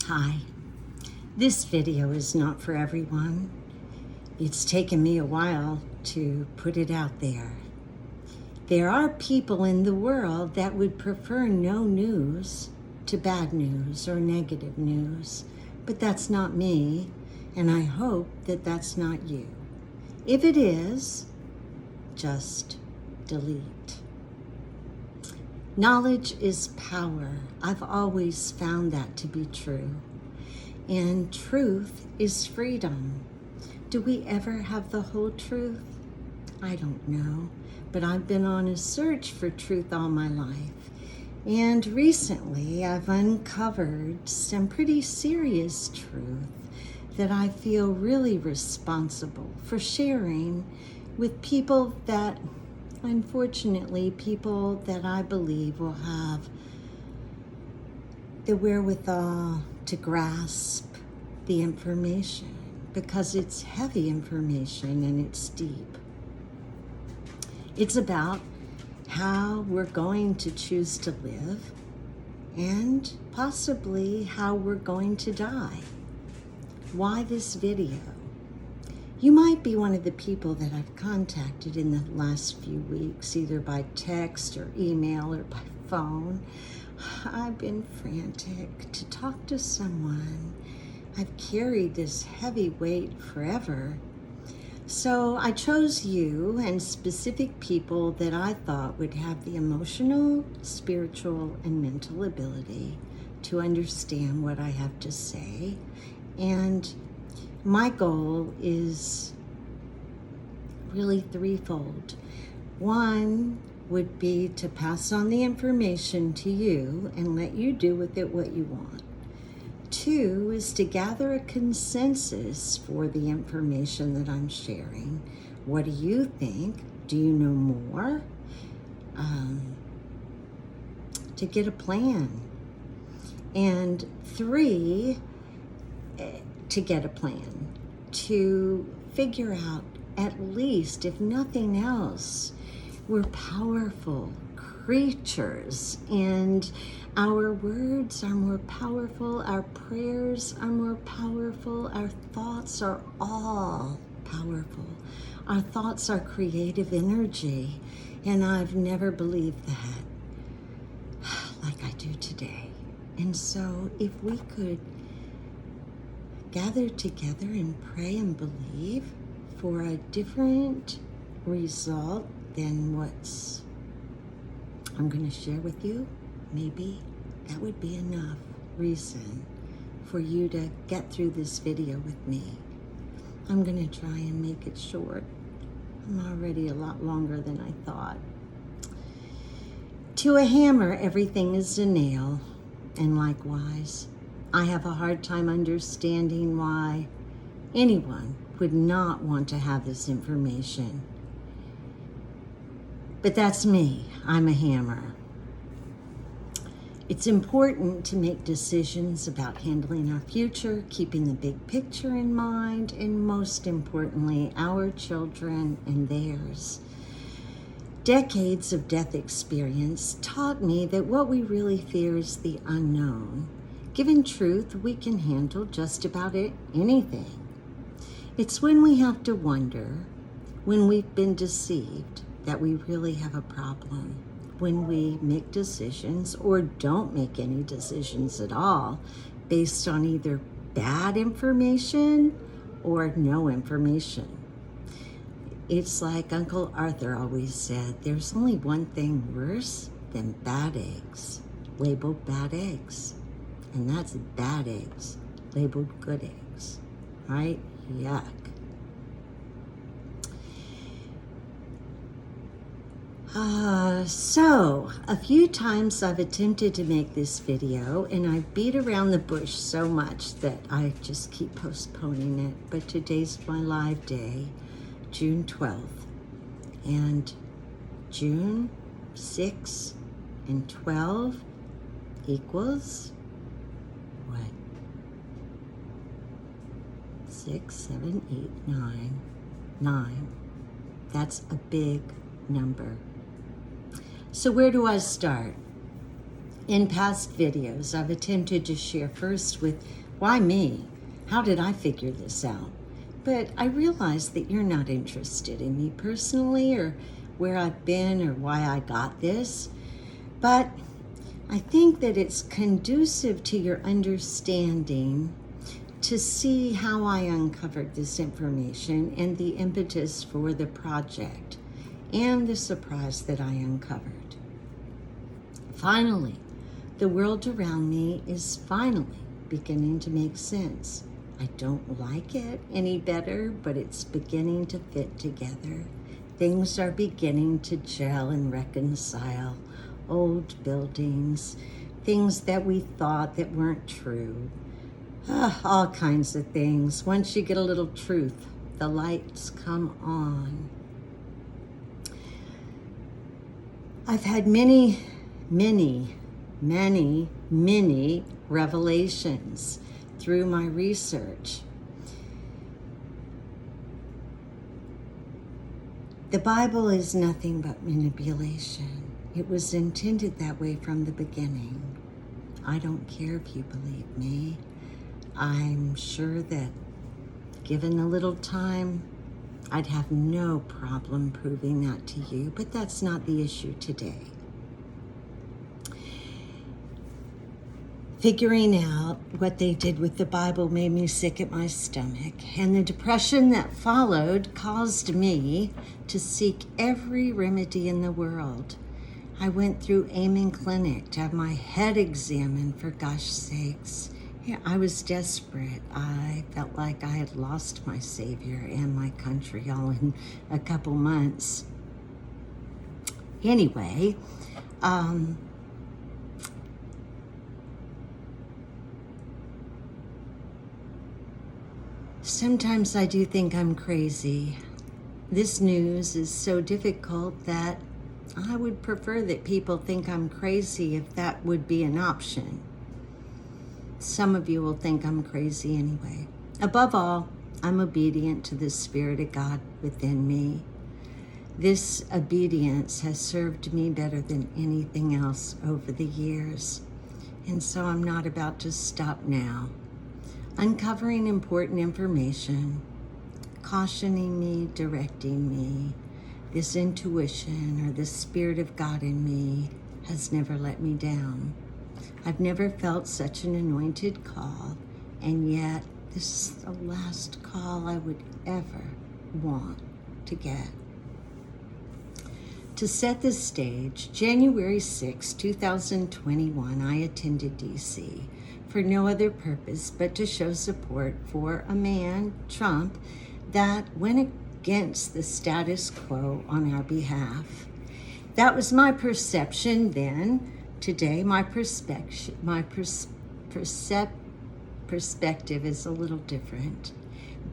Hi. This video is not for everyone. It's taken me a while to put it out there. There are people in the world that would prefer no news to bad news or negative news, but that's not me, and I hope that that's not you. If it is, just delete. Knowledge is power. I've always found that to be true. And truth is freedom. Do we ever have the whole truth? I don't know, but I've been on a search for truth all my life. And recently I've uncovered some pretty serious truth that I feel really responsible for sharing with people that, unfortunately, people that I believe will have the wherewithal to grasp the information, because it's heavy information and it's deep. It's about how we're going to choose to live and possibly how we're going to die. Why this video? You might be one of the people that I've contacted in the last few weeks, either by text or email or by phone. I've been frantic to talk to someone. I've carried this heavy weight forever. So I chose you and specific people that I thought would have the emotional, spiritual, and mental ability to understand what I have to say. And my goal is really threefold. One would be to pass on the information to you and let you do with it what you want. Two is to gather a consensus for the information that I'm sharing. What do you think? Do you know more? To get a plan. And three, to get a plan. To figure out, at least, if nothing else, we're powerful creatures, and our words are more powerful, our prayers are more powerful, our thoughts are all powerful. Our thoughts are creative energy, and I've never believed that like I do today. And so if we could gather together and pray and believe for a different result than what's I'm going to share with you, maybe that would be enough reason for you to get through this video with me. I'm going to try and make it short. I'm already a lot longer than I thought. To a hammer, everything is a nail, and likewise, I have a hard time understanding why anyone would not want to have this information. But that's me. I'm a hammer. It's important to make decisions about handling our future, keeping the big picture in mind, and most importantly, our children and theirs. Decades of death experience taught me that what we really fear is the unknown. Given truth, we can handle just about anything. It's when we have to wonder, when we've been deceived, that we really have a problem. When we make decisions or don't make any decisions at all based on either bad information or no information. It's like Uncle Arthur always said, there's only one thing worse than bad eggs, labeled bad eggs. And that's bad eggs, labeled good eggs, right? Yuck. So a few times I've attempted to make this video and I beat around the bush so much that I just keep postponing it. But today's my live day, June 12th. And June 6 and 12 equals what? 6, 7, 8, 9, 9. That's a big number. So where do I start? In past videos, I've attempted to share first with why me? How did I figure this out? But I realize that you're not interested in me personally or where I've been or why I got this. But I think that it's conducive to your understanding to see how I uncovered this information and the impetus for the project and the surprise that I uncovered. Finally, the world around me is finally beginning to make sense. I don't like it any better, but it's beginning to fit together. Things are beginning to gel and reconcile. Old buildings, things that we thought that weren't true. All kinds of things. Once you get a little truth, the lights come on. I've had many revelations through my research. The Bible is nothing but manipulation. It was intended that way from the beginning. I don't care if you believe me. I'm sure that given a little time, I'd have no problem proving that to you, but that's not the issue today. Figuring out what they did with the Bible made me sick at my stomach, and the depression that followed caused me to seek every remedy in the world. I went through Amen Clinic to have my head examined, for gosh sakes. Yeah, I was desperate. I felt like I had lost my Savior and my country all in a couple months. Anyway, sometimes I do think I'm crazy. This news is so difficult that I would prefer that people think I'm crazy if that would be an option. Some of you will think I'm crazy anyway. Above all, I'm obedient to the Spirit of God within me. This obedience has served me better than anything else over the years. And so I'm not about to stop now. Uncovering important information, cautioning me, directing me. This intuition or the Spirit of God in me has never let me down. I've never felt such an anointed call, and yet this is the last call I would ever want to get. To set the stage, January 6, 2021, I attended D.C. for no other purpose but to show support for a man, Trump, that went against the status quo on our behalf. That was my perception then. Today, my perspective is a little different.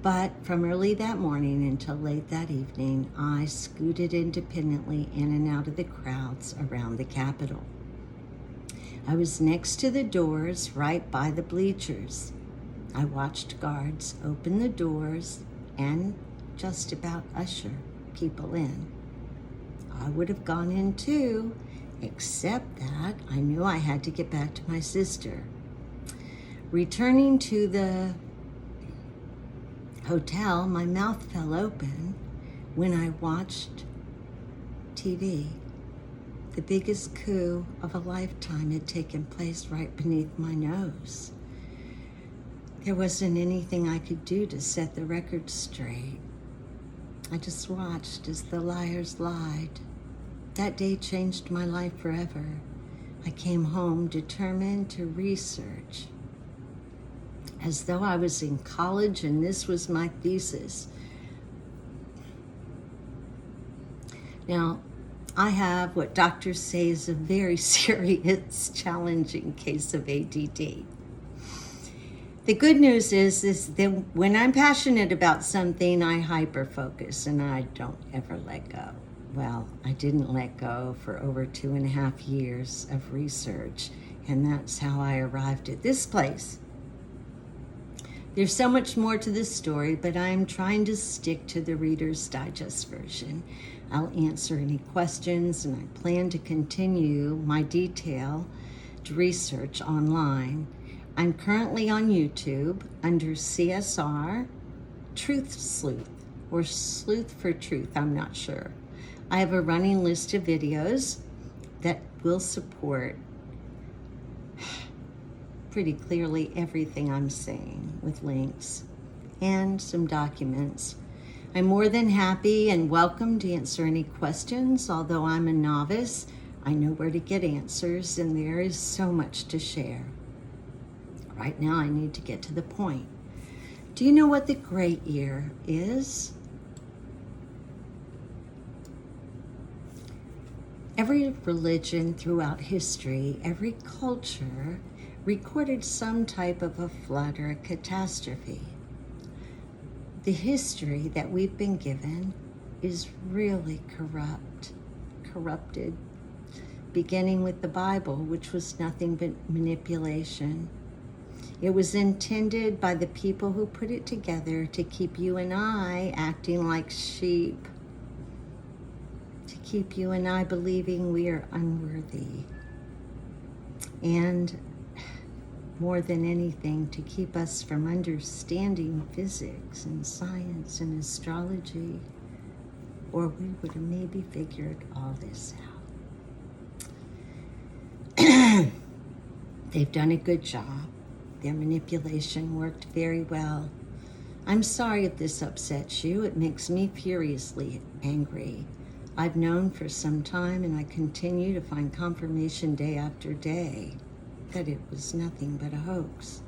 But from early that morning until late that evening, I scooted independently in and out of the crowds around the Capitol. I was next to the doors, right by the bleachers. I watched guards open the doors and just about usher people in. I would have gone in too, except that I knew I had to get back to my sister. Returning to the hotel, my mouth fell open when I watched TV. The biggest coup of a lifetime had taken place right beneath my nose. There wasn't anything I could do to set the record straight. I just watched as the liars lied. That day changed my life forever. I came home determined to research, as though I was in college and this was my thesis. Now, I have what doctors say is a very serious, challenging case of ADD. The good news is that when I'm passionate about something, I hyper-focus and I don't ever let go. Well, I didn't let go for over 2.5 years of research, and that's how I arrived at this place. There's so much more to this story, but I'm trying to stick to the Reader's Digest version. I'll answer any questions, and I plan to continue my detail research online. I'm currently on YouTube under CSR Truth Sleuth, or Sleuth for Truth, I'm not sure. I have a running list of videos that will support pretty clearly everything I'm saying, with links and some documents. I'm more than happy and welcome to answer any questions. Although I'm a novice, I know where to get answers, and there is so much to share. Right now, I need to get to the point. Do you know what the great year is? Every religion throughout history, every culture recorded some type of a flood or a catastrophe. The history that we've been given is really corrupted, beginning with the Bible, which was nothing but manipulation. It was intended by the people who put it together to keep you and I acting like sheep, to keep you and I believing we are unworthy, and more than anything, to keep us from understanding physics and science and astrology, or we would have maybe figured all this out. They've done a good job. Their manipulation worked very well. I'm sorry if this upsets you. It makes me furiously angry. I've known for some time, and I continue to find confirmation day after day that it was nothing but a hoax.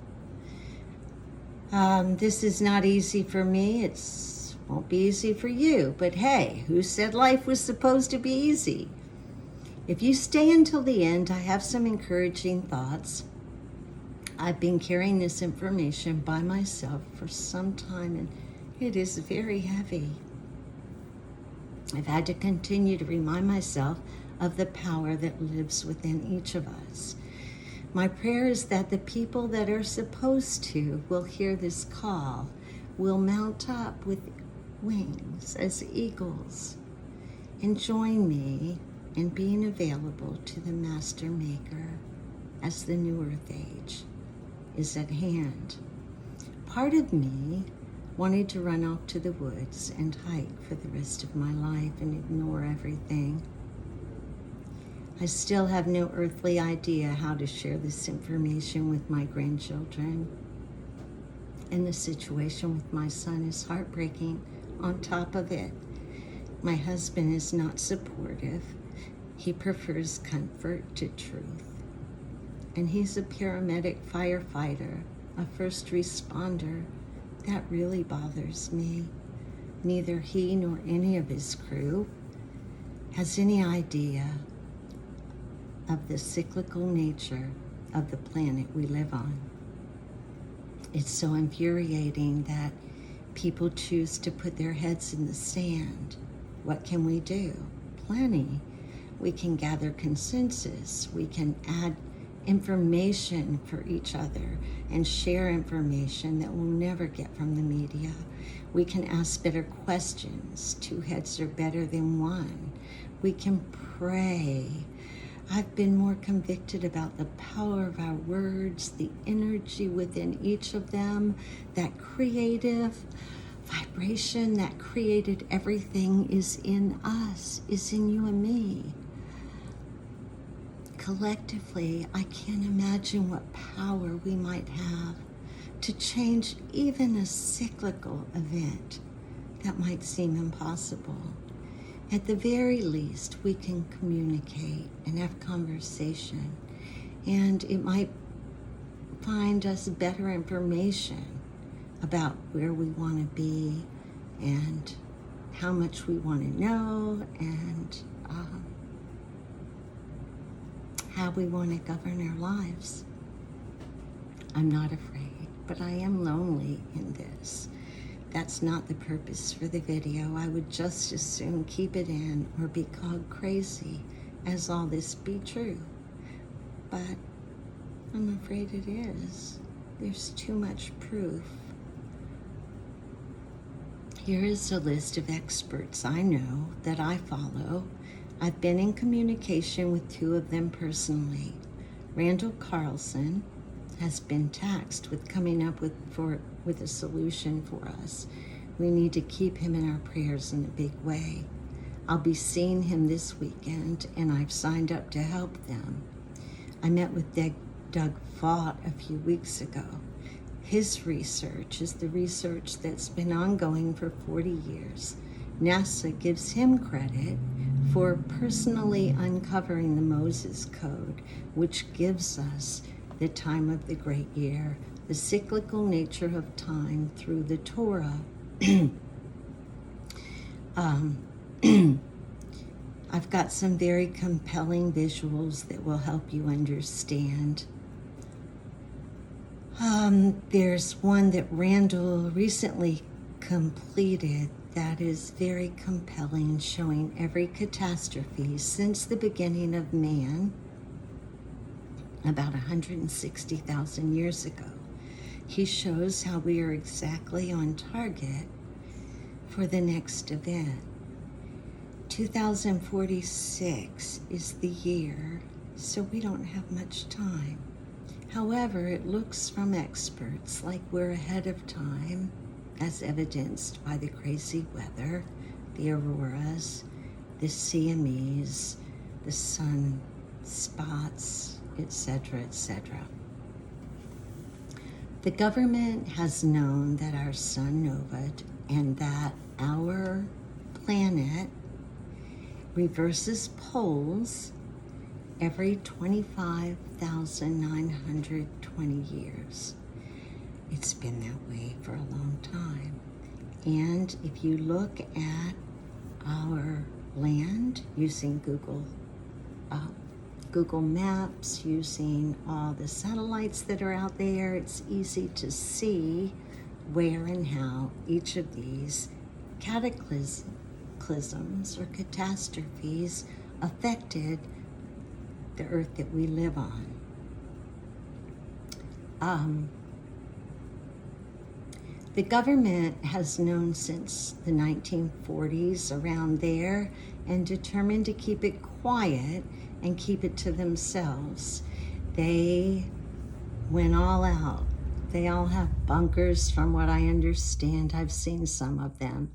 This is not easy for me. It won't be easy for you. But hey, who said life was supposed to be easy? If you stay until the end, I have some encouraging thoughts. I've been carrying this information by myself for some time, and it is very heavy. I've had to continue to remind myself of the power that lives within each of us. My prayer is that the people that are supposed to will hear this call, will mount up with wings as eagles, and join me in being available to the Master Maker as the new Earth Age is at hand. Part of me wanted to run off to the woods and hike for the rest of my life and ignore everything. I still have no earthly idea how to share this information with my grandchildren. And the situation with my son is heartbreaking. On top of it, my husband is not supportive. He prefers comfort to truth. And he's a paramedic firefighter, a first responder. That really bothers me. Neither he nor any of his crew has any idea of the cyclical nature of the planet we live on. It's so infuriating that people choose to put their heads in the sand. What can we do? Plenty. We can gather consensus. We can add information for each other and share information that we'll never get from the media. We can ask better questions. Two heads are better than one. We can pray. I've been more convicted about the power of our words, the energy within each of them, that creative vibration that created everything is in us, is in you and me. Collectively, I can't imagine what power we might have to change even a cyclical event that might seem impossible. At the very least, we can communicate and have conversation, and it might find us better information about where we want to be and how much we want to know, and how we want to govern our lives. I'm not afraid, but I am lonely in this. That's not the purpose for the video. I would just as soon keep it in or be called crazy as all this be true. But I'm afraid it is. There's too much proof. Here is a list of experts I know that I follow. I've been in communication with two of them personally. Randall Carlson has been tasked with coming up with a solution for us. We need to keep him in our prayers in a big way. I'll be seeing him this weekend, and I've signed up to help them. I met with Doug Vaught a few weeks ago. His research is the research that's been ongoing for 40 years. NASA gives him credit for personally uncovering the Moses Code, which gives us the time of the great year, the cyclical nature of time through the Torah. I've got some very compelling visuals that will help you understand. There's one that Randall recently completed that is very compelling, showing every catastrophe since the beginning of man, about 160,000 years ago. He shows how we are exactly on target for the next event. 2046 is the year, so we don't have much time. However, it looks from experts like we're ahead of time, as evidenced by the crazy weather, the auroras, the CMEs, the sun spots, etc., etc. The government has known that our sun novaed and that our planet reverses poles every 25,920 years. It's been that way for a long time. And if you look at our land using Google Maps, using all the satellites that are out there, it's easy to see where and how each of these cataclysms or catastrophes affected the earth that we live on. The government has known since the 1940s, around there, and determined to keep it quiet and keep it to themselves. They went all out. They all have bunkers, from what I understand. I've seen some of them.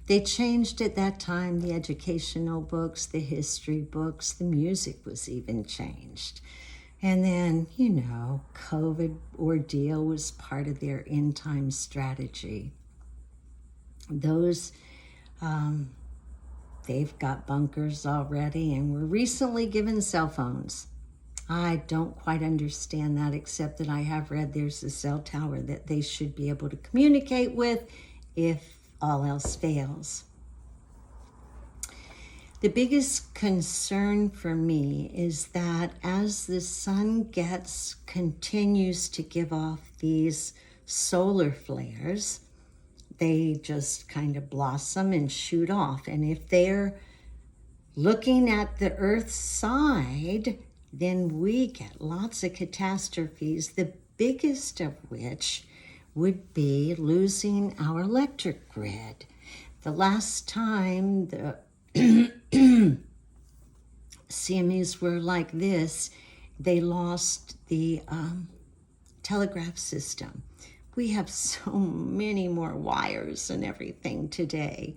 They changed at that time the educational books, the history books, the music was even changed. And then, COVID ordeal was part of their end time strategy. Those, they've got bunkers already and were recently given cell phones. I don't quite understand that, except that I have read there's a cell tower that they should be able to communicate with if all else fails. The biggest concern for me is that as the sun continues to give off these solar flares, they just kind of blossom and shoot off. And if they're looking at the Earth's side, then we get lots of catastrophes, the biggest of which would be losing our electric grid. The last time the CMEs were like this, they lost the telegraph system. We have so many more wires and everything today.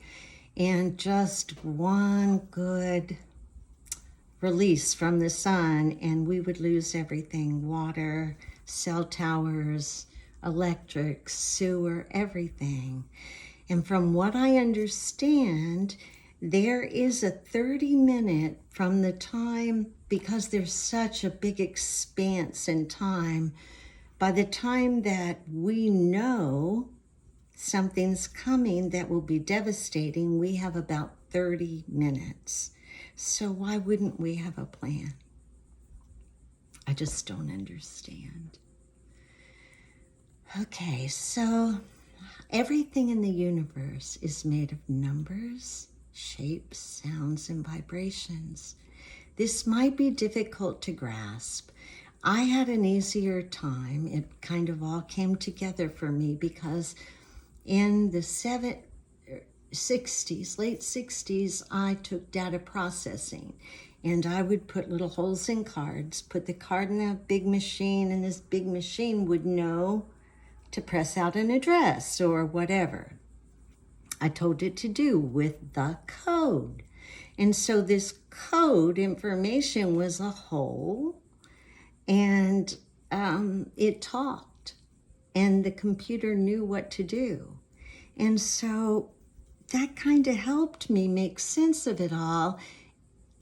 And just one good release from the sun and we would lose everything: water, cell towers, electric, sewer, everything. And from what I understand, there is a 30-minute from the time, because there's such a big expanse in time, by the time that we know something's coming that will be devastating, we have about 30 minutes. So why wouldn't we have a plan? I just don't understand. Okay, so everything in the universe is made of numbers, shapes, sounds, and vibrations. This might be difficult to grasp. I had an easier time. It kind of all came together for me because in the 60s, late 60s, I took data processing. And I would put little holes in cards, put the card in a big machine, and this big machine would know to press out an address or whatever I told it to do with the code. And so this code information was a whole, and it talked, and the computer knew what to do. And so that kind of helped me make sense of it all.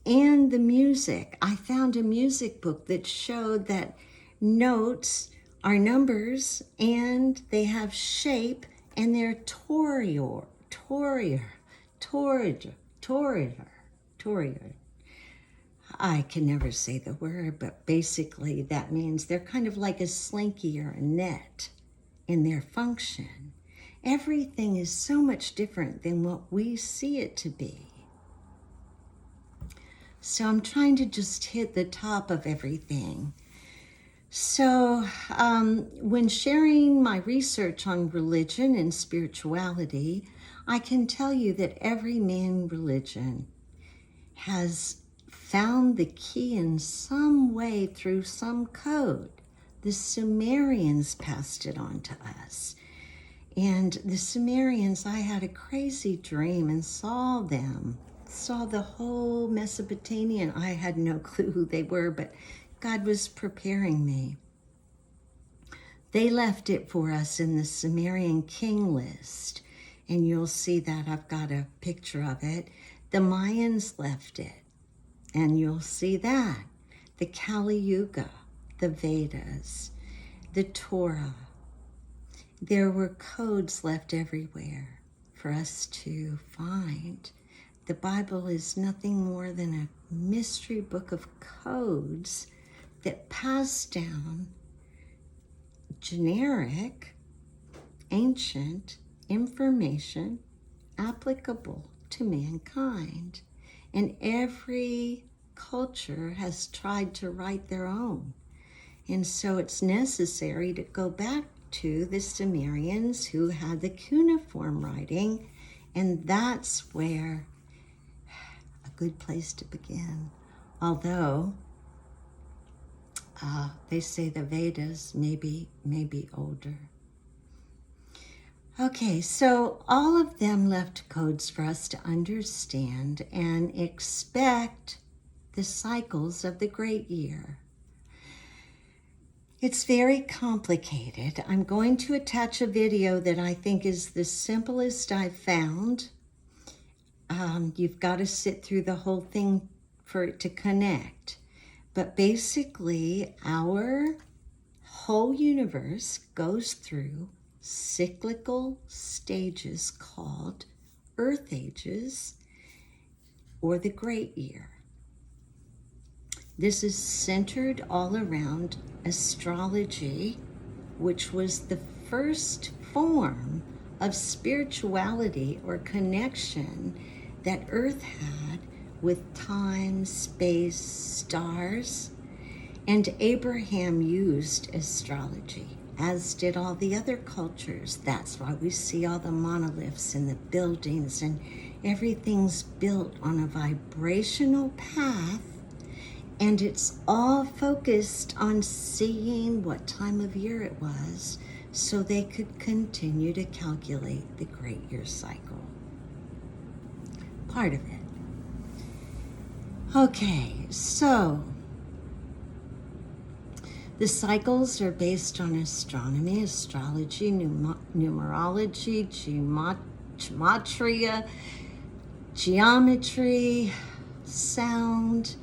And the music. I found a music book that showed that notes are numbers and they have shape and they're torior. I can never say the word, but basically that means they're kind of like a slinky or a net in their function. Everything is so much different than what we see it to be. So I'm trying to just hit the top of everything. So when sharing my research on religion and spirituality, I can tell you that every man religion has found the key in some way through some code. The Sumerians passed it on to us. And the Sumerians, I had a crazy dream and saw the whole Mesopotamian. I had no clue who they were, but God was preparing me. They left it for us in the Sumerian king list, and you'll see that I've got a picture of it. The Mayans left it, and you'll see that. The Kali Yuga, the Vedas, the Torah. There were codes left everywhere for us to find. The Bible is nothing more than a mystery book of codes that pass down generic, ancient information applicable to mankind. And every culture has tried to write their own. And so it's necessary to go back to the Sumerians who had the cuneiform writing, and that's where a good place to begin. Although they say the Vedas may be older. Okay, so all of them left codes for us to understand and expect the cycles of the great year. It's very complicated. I'm going to attach a video that I think is the simplest I've found. You've got to sit through the whole thing for it to connect. But basically, our whole universe goes through cyclical stages called Earth Ages or the Great Year. This is centered all around astrology, which was the first form of spirituality or connection that Earth had with time, space, stars. And Abraham used astrology, as did all the other cultures. That's why we see all the monoliths and the buildings, and everything's built on a vibrational path. And it's all focused on seeing what time of year it was so they could continue to calculate the great year cycle. Part of it. Okay, so the cycles are based on astronomy, astrology, numerology, geometry, sound.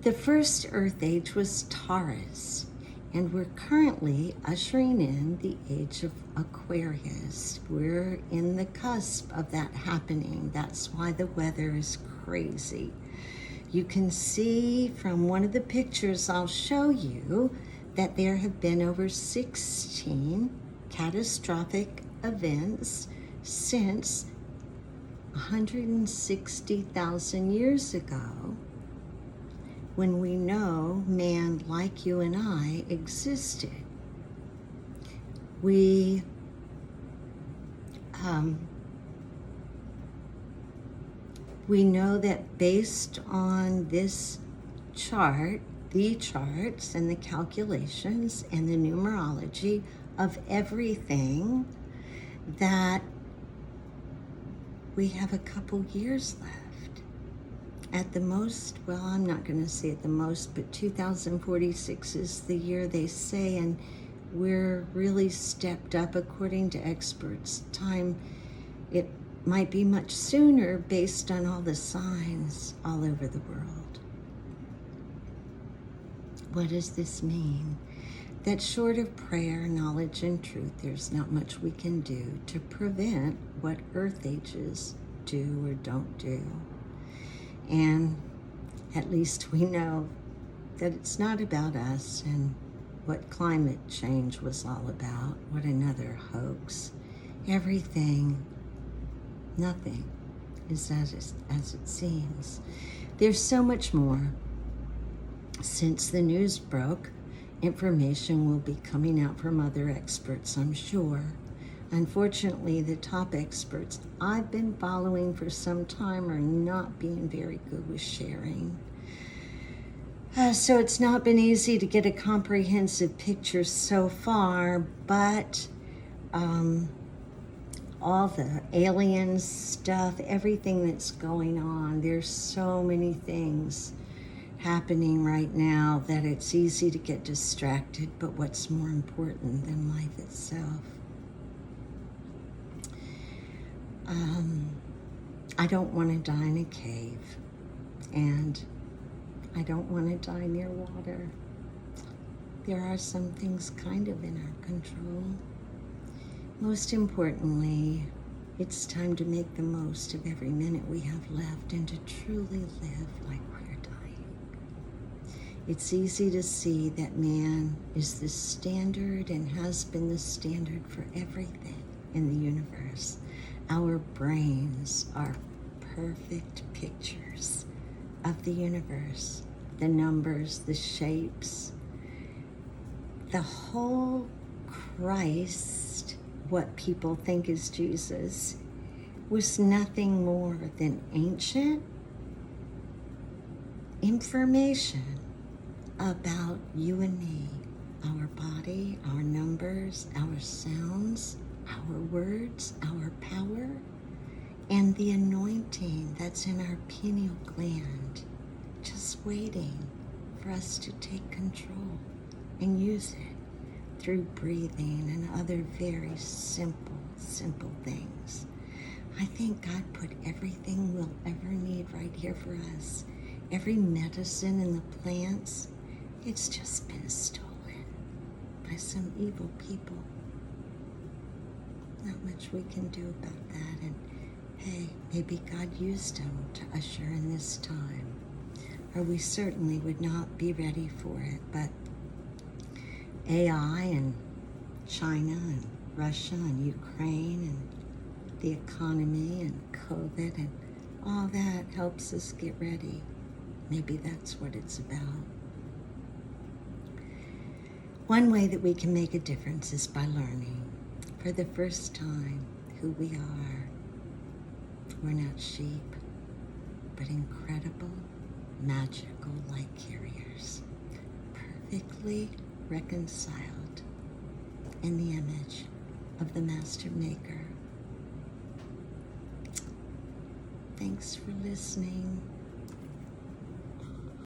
The first Earth Age was Taurus, and we're currently ushering in the age of Aquarius. We're in the cusp of that happening. That's why the weather is crazy. You can see from one of the pictures I'll show you that there have been over 16 catastrophic events since 160,000 years ago, when we know man like you and I existed. We We know that based on this chart, the charts and the calculations and the numerology of everything, that we have a couple years left. At the most, well, I'm not going to say at the most, but 2046 is the year they say, and we're really stepped up according to experts. Time, it might be much sooner based on all the signs all over the world. What does this mean? That short of prayer, knowledge, and truth, there's not much we can do to prevent what Earth ages do or don't do. And at least we know that it's not about us and what climate change was all about, what another hoax. Everything, nothing is as it seems. There's so much more. Since the news broke, information will be coming out from other experts, I'm sure. Unfortunately, the top experts I've been following for some time are not being very good with sharing. So it's not been easy to get a comprehensive picture so far, but all the alien stuff, everything that's going on, there's so many things happening right now that it's easy to get distracted, but what's more important than life itself? I don't want to die in a cave, and I don't want to die near water. There are some things kind of in our control. Most importantly, it's time to make the most of every minute we have left and to truly live like we're dying. It's easy to see that man is the standard and has been the standard for everything in the universe. Our brains are perfect pictures of the universe, the numbers, the shapes, the whole Christ, what people think is Jesus, was nothing more than ancient information about you and me, our body, our numbers, our sounds, our words, our power, and the anointing that's in our pineal gland, just waiting for us to take control and use it through breathing and other very simple things. I think God put everything we'll ever need right here for us. Every medicine in the plants, it's just been stolen by some evil people. Not much we can do about that, and hey, maybe God used them to usher in this time, or we certainly would not be ready for it. But AI and China and Russia and Ukraine and the economy and COVID and all that helps us get ready. Maybe that's what it's about. One way that we can make a difference is by learning for the first time who we are. We're not sheep, but incredible, magical light carriers, perfectly reconciled in the image of the Master Maker. Thanks for listening.